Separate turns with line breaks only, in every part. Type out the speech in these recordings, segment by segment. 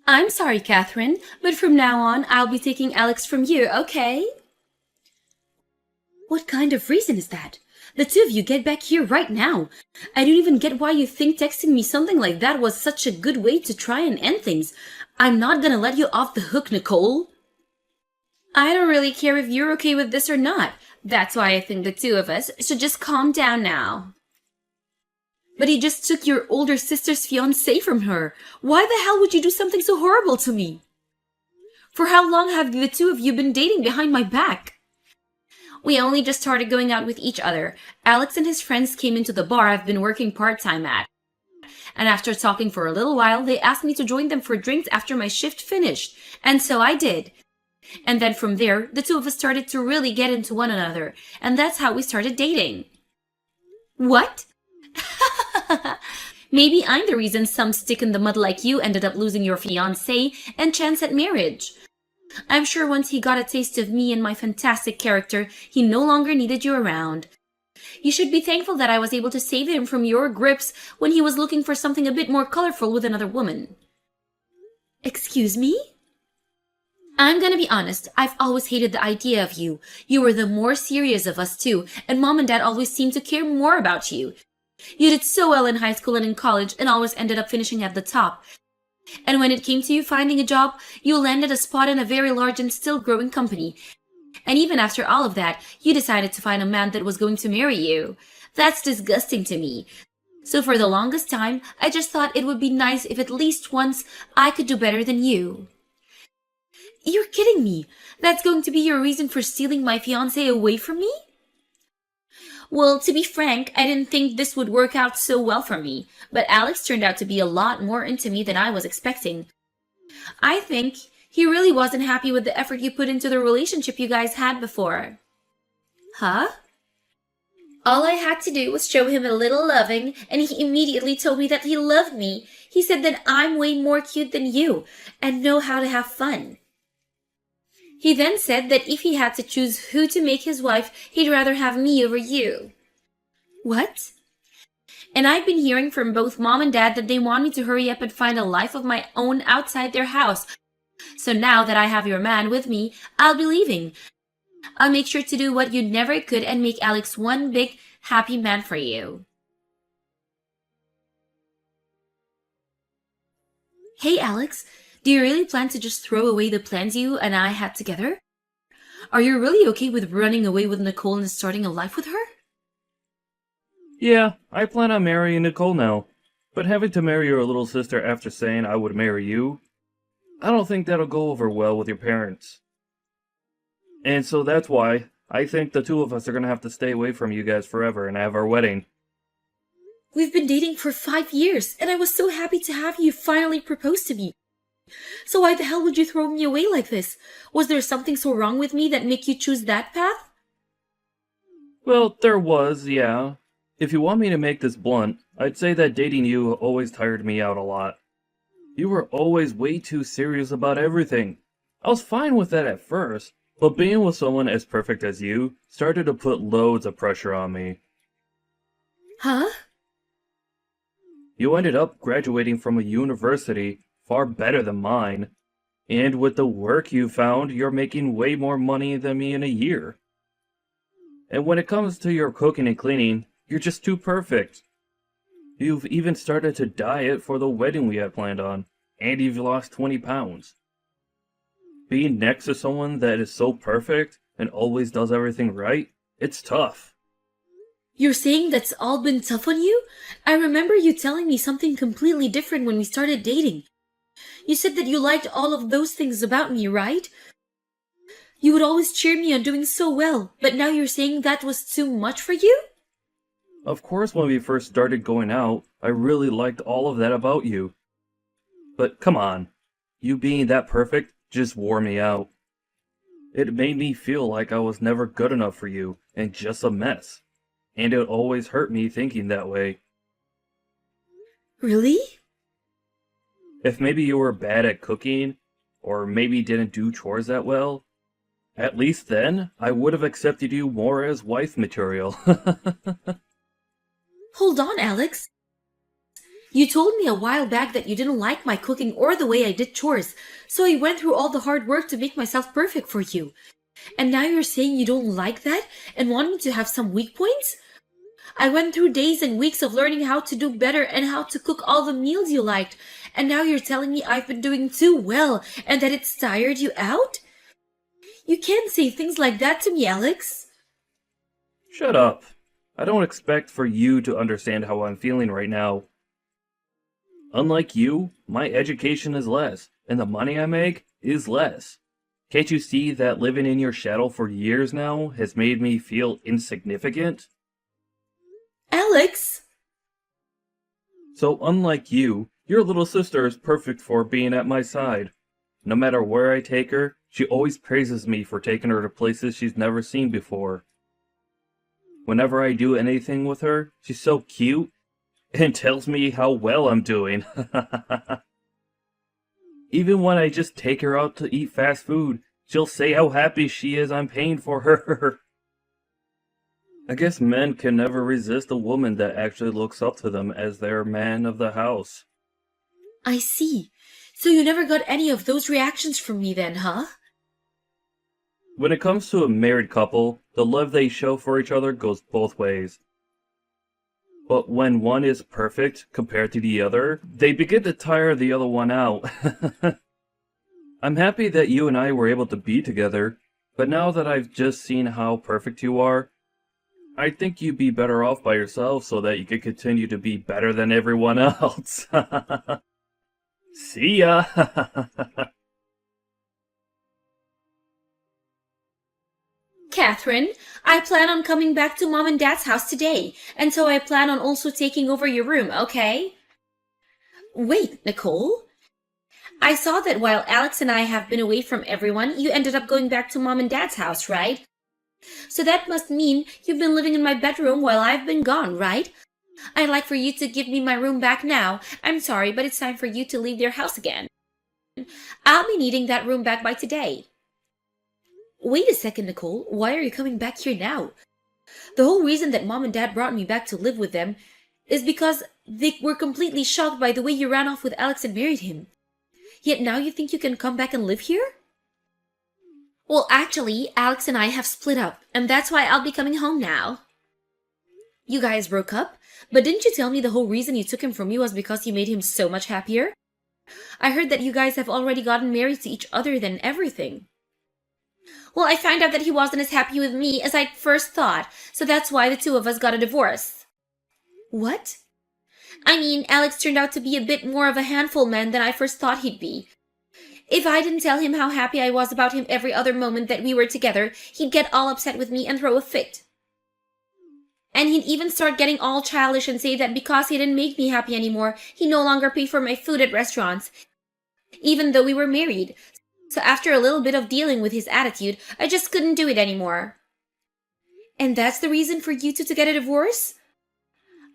I'm sorry, Catherine, but from now on, I'll be taking Alex from you, okay? What kind of reason is that? The two of you get back here right now. I don't even get why you think texting me something like that was such a good way to try and end things. I'm not gonna let you off the hook, Nicole. I don't really care if you're okay with this or not. That's why I think the two of us should just calm down now. But he just took your older sister's fiancé from her. Why the hell would you do something so horrible to me? For how long have the two of you been dating behind my back? We only just started going out with each other. Alex and his friends came into the bar I've been working part-time at. And after talking for a little while, they asked me to join them for drinks after my shift finished. And so I did. And then from there, the two of us started to really get into one another. And that's how we started dating. What? Maybe I'm the reason some stick in the mud like you ended up losing your fiancé and chance at marriage. I'm sure once he got a taste of me and my fantastic character, he no longer needed you around. You should be thankful that I was able to save him from your grips when he was looking for something a bit more colorful with another woman. Excuse me? I'm gonna be honest, I've always hated the idea of you. You were the more serious of us two, and Mom and Dad always seemed to care more about you. You did so well in high school and in college and always ended up finishing at the top. And when it came to you finding a job, you landed a spot in a very large and still growing company. And even after all of that, you decided to find a man that was going to marry you. That's disgusting to me. So for the longest time, I just thought it would be nice if at least once I could do better than you. You're kidding me. That's going to be your reason for stealing my fiancé away from me? Well, to be frank, I didn't think this would work out so well for me, but Alex turned out to be a lot more into me than I was expecting. I think he really wasn't happy with the effort you put into the relationship you guys had before. Huh? All I had to do was show him a little loving, and he immediately told me that he loved me. He said that I'm way more cute than you, and know how to have fun. He then said that if he had to choose who to make his wife, he'd rather have me over you. What? And I've been hearing from both Mom and Dad that they want me to hurry up and find a life of my own outside their house. So now that I have your man with me, I'll be leaving. I'll make sure to do what you never could and make Alex one big, happy man for you. Hey, Alex. Do you really plan to just throw away the plans you and I had together? Are you really okay with running away with Nicole and starting a life with her?
Yeah, I plan on marrying Nicole now. But having to marry your little sister after saying I would marry you, I don't think that'll go over well with your parents. And so that's why I think the two of us are gonna have to stay away from you guys forever and have our wedding.
We've been dating for 5 years, and I was so happy to have you finally propose to me. So why the hell would you throw me away like this? Was there something so wrong with me that made you choose that path?
Well, there was, yeah. If you want me to make this blunt, I'd say that dating you always tired me out a lot. You were always way too serious about everything. I was fine with that at first, but being with someone as perfect as you started to put loads of pressure on me.
Huh?
You ended up graduating from a university far better than mine. And with the work you found, you're making way more money than me in a year. And when it comes to your cooking and cleaning, you're just too perfect. You've even started to diet for the wedding we had planned on, and you've lost 20 pounds. Being next to someone that is so perfect and always does everything right, it's tough.
You're saying that's all been tough on you? I remember you telling me something completely different when we started dating. You said that you liked all of those things about me, right? You would always cheer me on doing so well, but now you're saying that was too much for you?
Of course, when we first started going out, I really liked all of that about you. But come on, you being that perfect just wore me out. It made me feel like I was never good enough for you and just a mess. And it always hurt me thinking that way.
Really?
If maybe you were bad at cooking, or maybe didn't do chores that well, at least then I would have accepted you more as wife material.
Hold on, Alex. You told me a while back that you didn't like my cooking or the way I did chores, so I went through all the hard work to make myself perfect for you. And now you're saying you don't like that and want me to have some weak points? I went through days and weeks of learning how to do better and how to cook all the meals you liked, and now you're telling me I've been doing too well and that it's tired you out? You can't say things like that to me, Alex.
Shut up. I don't expect for you to understand how I'm feeling right now. Unlike you, my education is less, and the money I make is less. Can't you see that living in your shadow for years now has made me feel insignificant?
Alex!
So unlike you, your little sister is perfect for being at my side. No matter where I take her, she always praises me for taking her to places she's never seen before. Whenever I do anything with her, she's so cute and tells me how well I'm doing. Even when I just take her out to eat fast food, she'll say how happy she is I'm paying for her. I guess men can never resist a woman that actually looks up to them as their man of the house.
I see. So you never got any of those reactions from me then, huh?
When it comes to a married couple, the love they show for each other goes both ways. But when one is perfect compared to the other, they begin to tire the other one out. I'm happy that you and I were able to be together, but now that I've just seen how perfect you are, I think you'd be better off by yourself so that you could continue to be better than everyone else. See ya!
Catherine, I plan on coming back to Mom and Dad's house today, and so I plan on also taking over your room, okay? Wait, Nicole? I saw that while Alex and I have been away from everyone, you ended up going back to Mom and Dad's house, right? So that must mean you've been living in my bedroom while I've been gone, right? I'd like for you to give me my room back now. I'm sorry, but it's time for you to leave their house again. I'll be needing that room back by today. Wait a second, Nicole. Why are you coming back here now? The whole reason that Mom and Dad brought me back to live with them is because they were completely shocked by the way you ran off with Alex and married him. Yet now you think you can come back and live here? Well, actually, Alex and I have split up, and that's why I'll be coming home now. You guys broke up? But didn't you tell me the whole reason you took him from you was because you made him so much happier? I heard that you guys have already gotten married to each other and everything. Well, I found out that he wasn't as happy with me as I'd first thought, so that's why the two of us got a divorce. What? I mean, Alex turned out to be a bit more of a handful man than I first thought he'd be. If I didn't tell him how happy I was about him every other moment that we were together, he'd get all upset with me and throw a fit. And he'd even start getting all childish and say that because he didn't make me happy anymore, he no longer paid for my food at restaurants, even though we were married. So after a little bit of dealing with his attitude, I just couldn't do it anymore. And that's the reason for you two to get a divorce?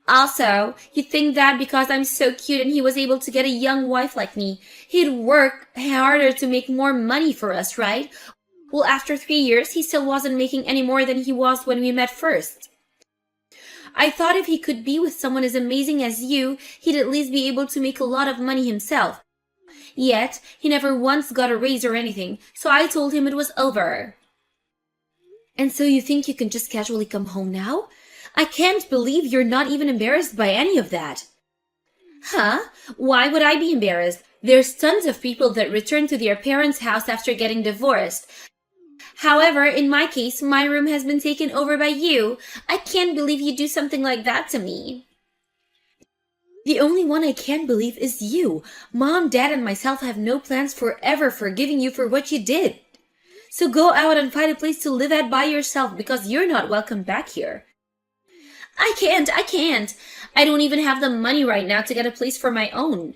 Also, you'd think that because I'm so cute and he was able to get a young wife like me, he'd work harder to make more money for us, right? Well, after 3 years, he still wasn't making any more than he was when we met first. I thought if he could be with someone as amazing as you, he'd at least be able to make a lot of money himself. Yet, he never once got a raise or anything, so I told him it was over. And so you think you can just casually come home now? I can't believe you're not even embarrassed by any of that. Huh? Why would I be embarrassed? There's tons of people that return to their parents' house after getting divorced. However, in my case, my room has been taken over by you. I can't believe you'd do something like that to me. The only one I can't believe is you. Mom, Dad, and myself have no plans forever forgiving you for what you did. So go out and find a place to live at by yourself because you're not welcome back here. I can't. I don't even have the money right now to get a place for my own.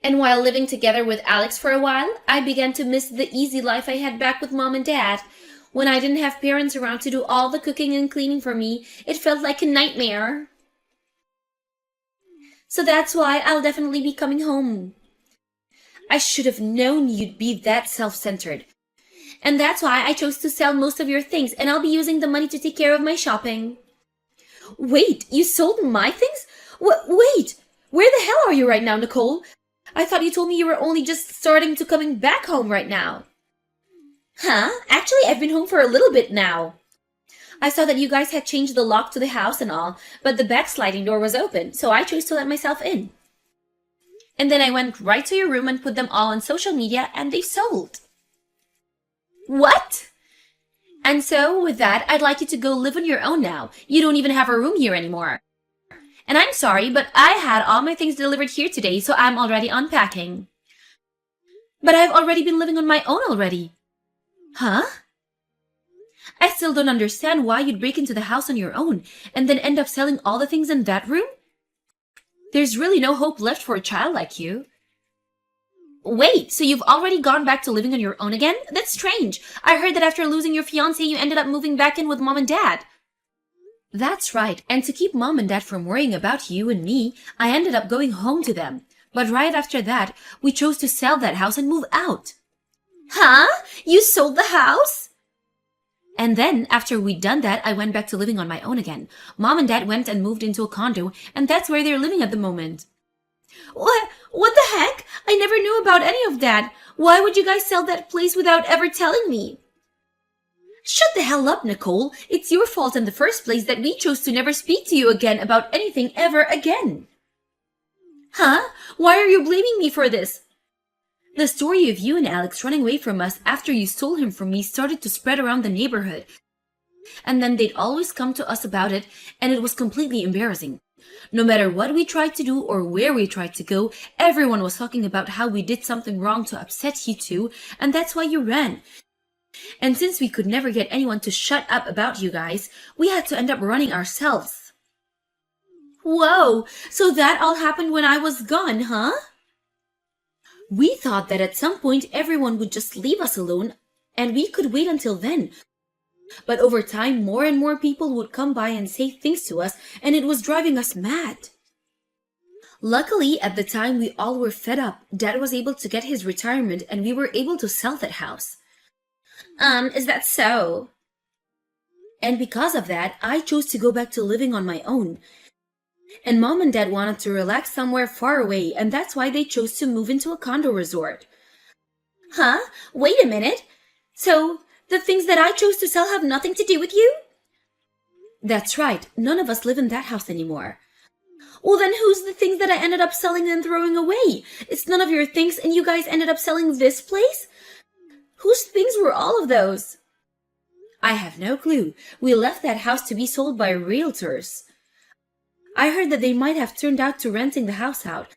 And while living together with Alex for a while, I began to miss the easy life I had back with Mom and Dad. When I didn't have parents around to do all the cooking and cleaning for me, it felt like a nightmare. So that's why I'll definitely be coming home. I should have known you'd be that self-centered. And that's why I chose to sell most of your things, and I'll be using the money to take care of my shopping. Wait, you sold my things? Wait! Where the hell are you right now, Nicole? I thought you told me you were only just starting to coming back home right now. Huh? Actually, I've been home for a little bit now. I saw that you guys had changed the lock to the house and all, but the back sliding door was open, so I chose to let myself in. And then I went right to your room and put them all on social media, and they sold. What? And so, with that, I'd like you to go live on your own now. You don't even have a room here anymore. And I'm sorry, but I had all my things delivered here today, so I'm already unpacking. But I've already been living on my own already. Huh? I still don't understand why you'd break into the house on your own and then end up selling all the things in that room. There's really no hope left for a child like you. Wait, so you've already gone back to living on your own again? That's strange. I heard that after losing your fiancé, you ended up moving back in with Mom and Dad. That's right, and to keep Mom and Dad from worrying about you and me, I ended up going home to them. But right after that, we chose to sell that house and move out. Huh? You sold the house? And then, after we'd done that, I went back to living on my own again. Mom and Dad went and moved into a condo, and that's where they're living at the moment. What the heck? I never knew about any of that. Why would you guys sell that place without ever telling me? Shut the hell up, Nicole. It's your fault in the first place that we chose to never speak to you again about anything ever again. Huh? Why are you blaming me for this? The story of you and Alex running away from us after you stole him from me started to spread around the neighborhood. And then they'd always come to us about it, and it was completely embarrassing. No matter what we tried to do or where we tried to go, everyone was talking about how we did something wrong to upset you two, and that's why you ran. And since we could never get anyone to shut up about you guys, we had to end up running ourselves. Whoa, so that all happened when I was gone, huh? We thought that at some point everyone would just leave us alone, and we could wait until then. But over time, more and more people would come by and say things to us, and it was driving us mad. Luckily, at the time we all were fed up, Dad was able to get his retirement, and we were able to sell that house. Is that so? And because of that, I chose to go back to living on my own. And Mom and Dad wanted to relax somewhere far away, and that's why they chose to move into a condo resort. Huh? Wait a minute. So, the things that I chose to sell have nothing to do with you? That's right. None of us live in that house anymore. Well, then who's the things that I ended up selling and throwing away? It's none of your things, and you guys ended up selling this place? Whose things were all of those? I have no clue. We left that house to be sold by realtors. I heard that they might have turned out to renting the house out.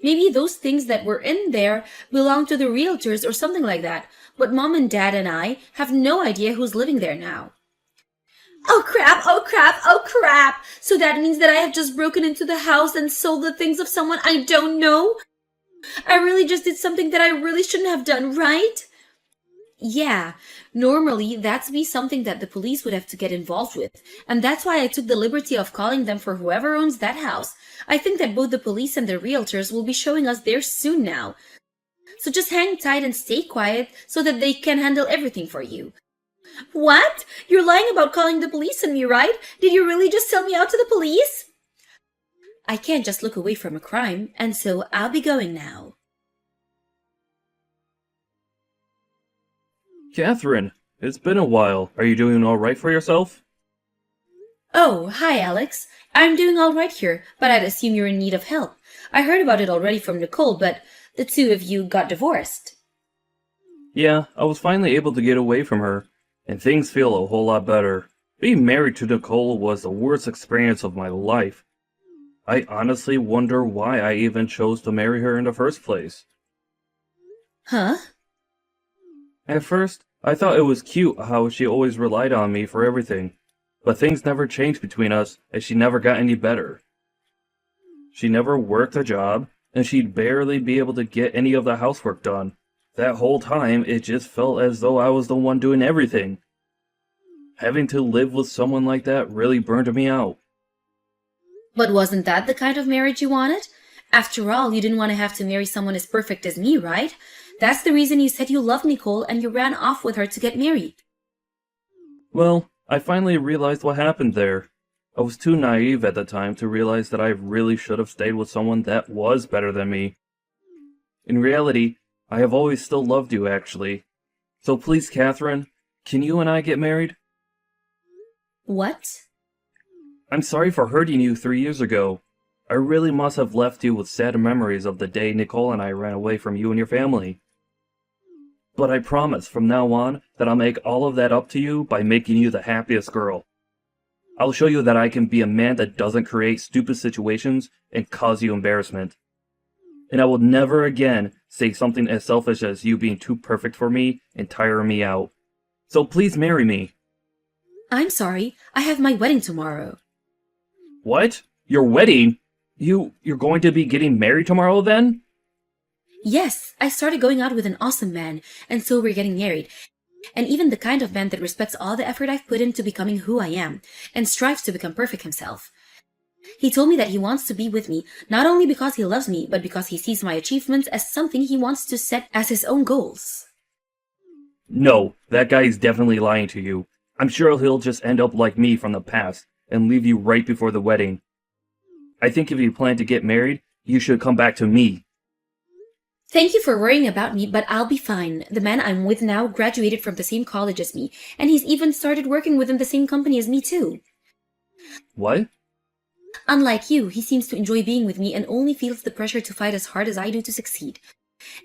Maybe those things that were in there belong to the realtors or something like that. But Mom and Dad and I have no idea who's living there now. Oh crap, oh crap, oh crap! So that means that I have just broken into the house and sold the things of someone I don't know? I really just did something that I really shouldn't have done, right? Yeah, normally that'd be something that the police would have to get involved with, and that's why I took the liberty of calling them for whoever owns that house. I think that both the police and the realtors will be showing us there soon now. So just hang tight and stay quiet so that they can handle everything for you. What? You're lying about calling the police on me, right? Did you really just sell me out to the police? I can't just look away from a crime, and so I'll be going now.
Catherine, it's been a while. Are you doing all right for yourself?
Oh, hi, Alex. I'm doing all right here, but I'd assume you're in need of help. I heard about it already from Nicole, but the two of you got divorced.
Yeah, I was finally able to get away from her, and things feel a whole lot better. Being married to Nicole was the worst experience of my life. I honestly wonder why I even chose to marry her in the first place.
Huh?
At first, I thought it was cute how she always relied on me for everything, but things never changed between us, and she never got any better. She never worked a job, and she'd barely be able to get any of the housework done. That whole time, it just felt as though I was the one doing everything. Having to live with someone like that really burned me out.
But wasn't that the kind of marriage you wanted? After all, you didn't want to have to marry someone as perfect as me, right? That's the reason you said you loved Nicole and you ran off with her to get married.
Well, I finally realized what happened there. I was too naive at the time to realize that I really should have stayed with someone that was better than me. In reality, I have always still loved you, actually. So please, Catherine, can you and I get married?
What?
I'm sorry for hurting you 3 years ago. I really must have left you with sad memories of the day Nicole and I ran away from you and your family. But I promise from now on that I'll make all of that up to you by making you the happiest girl. I'll show you that I can be a man that doesn't create stupid situations and cause you embarrassment. And I will never again say something as selfish as you being too perfect for me and tiring me out. So please marry me.
I'm sorry, I have my wedding tomorrow.
What? Your wedding? You're going to be getting married tomorrow then?
Yes, I started going out with an awesome man, and so we're getting married. And even the kind of man that respects all the effort I've put into becoming who I am, and strives to become perfect himself. He told me that he wants to be with me, not only because he loves me, but because he sees my achievements as something he wants to set as his own goals.
No, that guy is definitely lying to you. I'm sure he'll just end up like me from the past, and leave you right before the wedding. I think if you plan to get married, you should come back to me.
Thank you for worrying about me, but I'll be fine. The man I'm with now graduated from the same college as me, and he's even started working within the same company as me too.
What?
Unlike you, he seems to enjoy being with me and only feels the pressure to fight as hard as I do to succeed.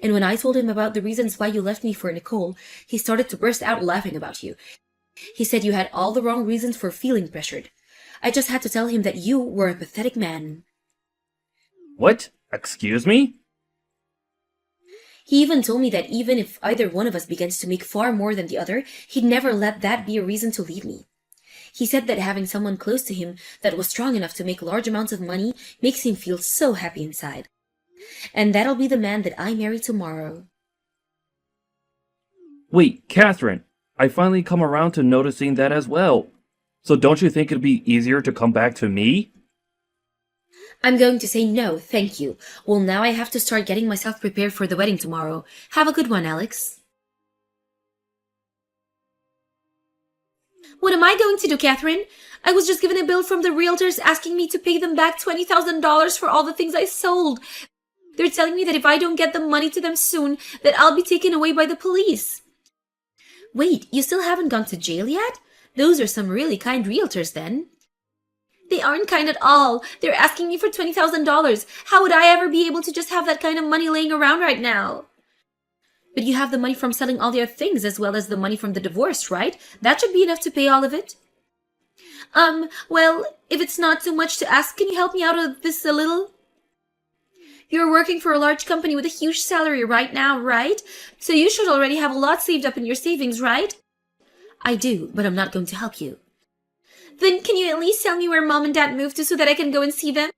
And when I told him about the reasons why you left me for Nicole, he started to burst out laughing about you. He said you had all the wrong reasons for feeling pressured. I just had to tell him that you were a pathetic man.
What? Excuse me?
He even told me that even if either one of us begins to make far more than the other, he'd never let that be a reason to leave me. He said that having someone close to him that was strong enough to make large amounts of money makes him feel so happy inside. And that'll be the man that I marry tomorrow.
Wait, Catherine, I finally come around to noticing that as well. So don't you think it'd be easier to come back to me?
I'm going to say no, thank you. Well, now I have to start getting myself prepared for the wedding tomorrow. Have a good one, Alex. What am I going to do, Catherine? I was just given a bill from the realtors asking me to pay them back $20,000 for all the things I sold. They're telling me that if I don't get the money to them soon, that I'll be taken away by the police. Wait, you still haven't gone to jail yet? Those are some really kind realtors then. They aren't kind at all. They're asking me for $20,000. How would I ever be able to just have that kind of money laying around right now? But you have the money from selling all your things as well as the money from the divorce, right? That should be enough to pay all of it. Well, if it's not too much to ask, can you help me out of this a little? You're working for a large company with a huge salary right now, right? So you should already have a lot saved up in your savings, right? I do, but I'm not going to help you. Then can you at least tell me where Mom and Dad moved to so that I can go and see them?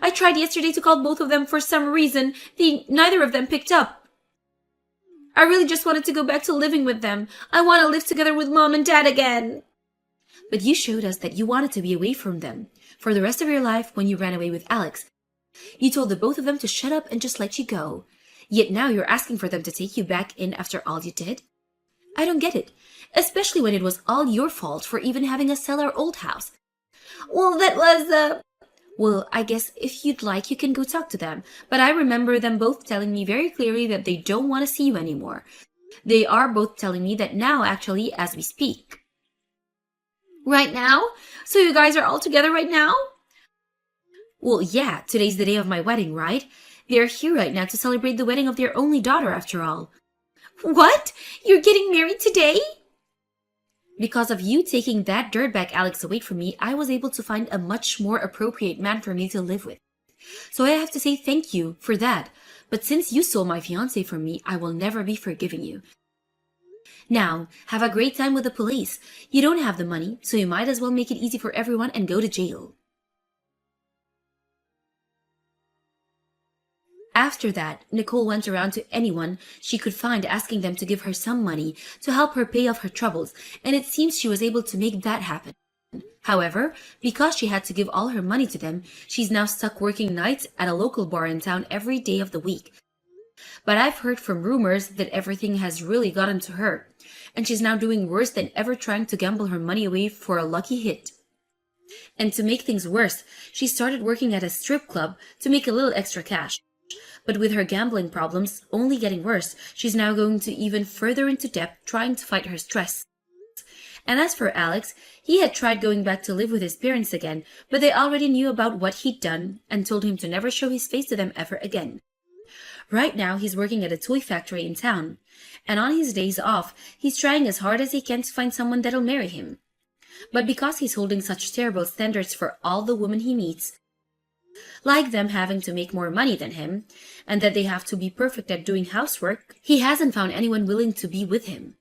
I tried yesterday to call both of them for some reason. Neither of them picked up. I really just wanted to go back to living with them. I want to live together with Mom and Dad again. But you showed us that you wanted to be away from them for the rest of your life when you ran away with Alex. You told the both of them to shut up and just let you go. Yet now you're asking for them to take you back in after all you did? I don't get it, especially when it was all your fault for even having us sell our old house. Well, that was, Well, I guess if you'd like, you can go talk to them. But I remember them both telling me very clearly that they don't want to see you anymore. They are both telling me that now, actually, as we speak. Right now? So you guys are all together right now? Well, yeah, today's the day of my wedding, right? They're here right now to celebrate the wedding of their only daughter, after all. What? You're getting married today? Because of you taking that dirtbag Alex away from me, I was able to find a much more appropriate man for me to live with. So I have to say thank you for that. But since you stole my fiancé from me, I will never be forgiving you. Now, have a great time with the police. You don't have the money, so you might as well make it easy for everyone and go to jail. After that, Nicole went around to anyone she could find asking them to give her some money to help her pay off her troubles, and it seems she was able to make that happen. However, because she had to give all her money to them, she's now stuck working nights at a local bar in town every day of the week. But I've heard from rumors that everything has really gotten to her, and she's now doing worse than ever trying to gamble her money away for a lucky hit. And to make things worse, she started working at a strip club to make a little extra cash. But with her gambling problems only getting worse, she's now going to even further into debt trying to fight her stress. And as for Alex, he had tried going back to live with his parents again, but they already knew about what he'd done and told him to never show his face to them ever again. Right now, he's working at a toy factory in town, and on his days off, he's trying as hard as he can to find someone that'll marry him. But because he's holding such terrible standards for all the women he meets, like them having to make more money than him, and that they have to be perfect at doing housework, he hasn't found anyone willing to be with him.